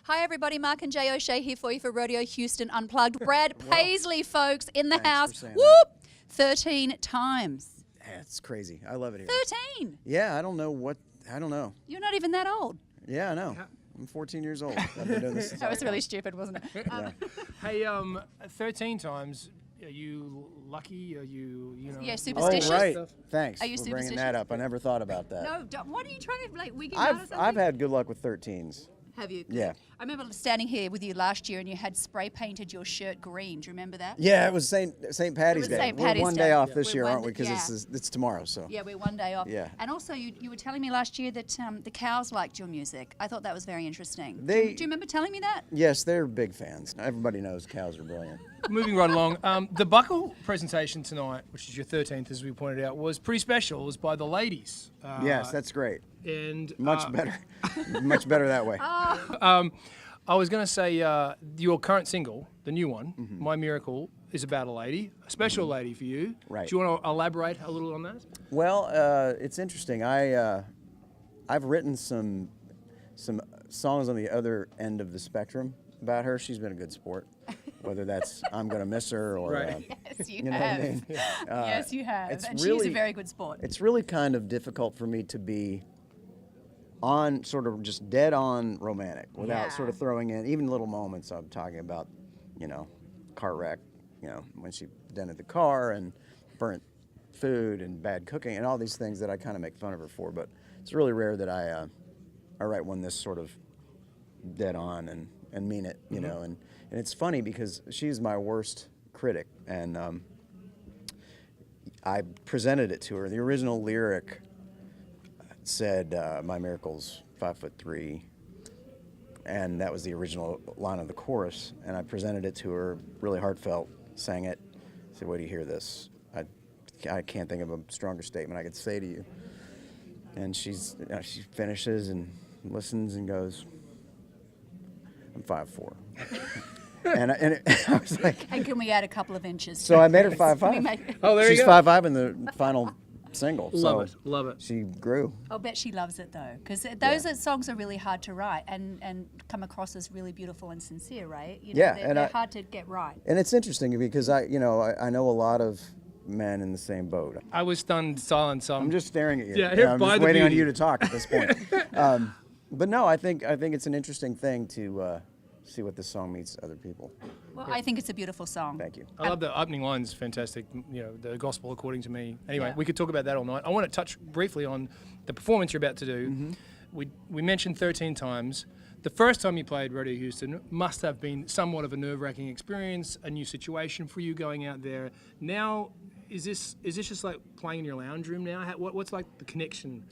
Hi, everybody. Mark and Jay O'Shea here for you for Rodeo Houston Unplugged. Brad Paisley, folks, in the house. Whoop! 13 times. Yeah, it's crazy. I love it here. 13. Yeah, I don't know. You're not even that old. Yeah, I know. I'm 14 years old. I've been doing this since That was really stupid, wasn't it? Yeah. Hey, 13 times. Are you lucky? Are you know? Yeah, Oh, superstitious. right. Thanks Are you for bringing superstitious? that up. I never thought about that. No, what are you trying to, like, wig him out or something? I've had good luck with 13s. Have you? Yeah. I remember standing here with you last year and you had spray painted your shirt green. Do you remember that? Yeah, it was St. Patty's was Day. St. We're Patty's one Day. day off Yeah. this We're year, one aren't we? day- Because it's tomorrow. So. Yeah, we're one day off. Yeah. And also, you were telling me last year that the cows liked your music. I thought that was very interesting. They- do you remember telling me that? Yes, they're big fans. Everybody knows cows are brilliant. Moving right along. The buckle presentation tonight, which is your 13th, as we pointed out, was pretty special. It was by the ladies. Yes, that's great. And Much better. Much better that way. I was going to say your current single, the new one, My Miracle, is about a lady, a special lady for you. Right. Do you want to elaborate a little on that? Well, it's interesting. I've written some songs on the other end of the spectrum about her. She's been a good sport, whether that's I'm Gonna Miss Her or Right. Yes, you know what I have. mean? Yes, you have. it's And she's really- a very good sport. It's really kind of difficult for me to be on sort of just dead on romantic without Yeah. sort of throwing in even little moments. I'm talking about, car wreck, when she dented the car and burnt food and bad cooking and all these things that I kind of make fun of her for. But it's really rare that I write one this sort of dead on and mean it, you know. And it's funny because she's my worst critic, and I presented it to her. The original lyric said, "My miracle's 5'3", and that was the original line of the chorus. And I presented it to her, really heartfelt, sang it. I said, "Wait till you hear this. I can't think of a stronger statement I could say to you." And she finishes and listens and goes, "I'm 5'4". and I was like, And can we add a couple of inches? so I made her Can 5'5". we make- Oh, there She's you go. 5'5" in the final single. Love so it. Love it. She grew. I'll bet she loves it though, because those songs are really hard to write and come across as really beautiful and sincere, right? Yeah, they're, and they're I- hard to get right. And it's interesting because I know a lot of men in the same boat. I was stunned silent, so I'm just staring at you. Yeah, here, I'm by just the waiting on beauty. you to talk at this point. But no, I think it's an interesting thing to see what this song means to other people. Well, I think it's a beautiful song. Thank you. I love the opening lines, fantastic. The gospel according to me. Anyway, Yeah. we could talk about that all night. I want to touch briefly on the performance you're about to do. We mentioned 13 times. The first time you played Rodeo Houston must have been somewhat of a nerve-wracking experience, a new situation for you going out there. Now, is this just like playing in your lounge room now? What's like the connection?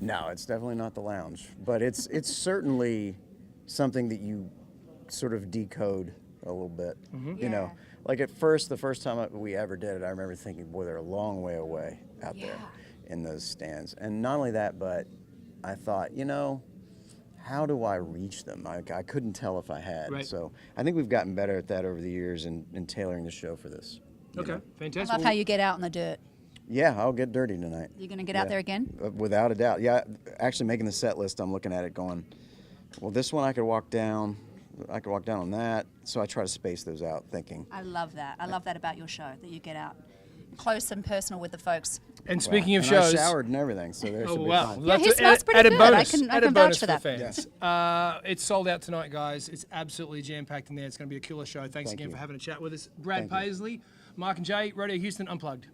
No, it's definitely not the lounge, but it's certainly something that you sort of decode a little bit. You know, like the first time we ever did it, I remember thinking, boy, they're a long way away out there in those stands. And not only that, but I thought, how do I reach them? I couldn't tell if I had. Right. So I think we've gotten better at that over the years in tailoring the show for this. Okay, I fantastic. love how you get out in the dirt. Yeah, I'll get dirty tonight. You're going to get out there again? Without a doubt. Yeah, actually making the set list, I'm looking at it going, well, this one I could walk down. I could walk down on that. So I try to space those out, thinking. I love that. I love that about your show, that you get out close and personal with the folks. And speaking of and shows, I showered and everything, so there oh should be wow, fun. Yeah, he That's smells pretty added good. I bonus. can Added vouch bonus for that. the fans. It's sold out tonight, guys. It's absolutely jam-packed in there. It's going to be a killer show. Thanks Thank again you. for having a chat with us. Brad Thank you. Paisley, Mark and Jay, Rodeo Houston Unplugged.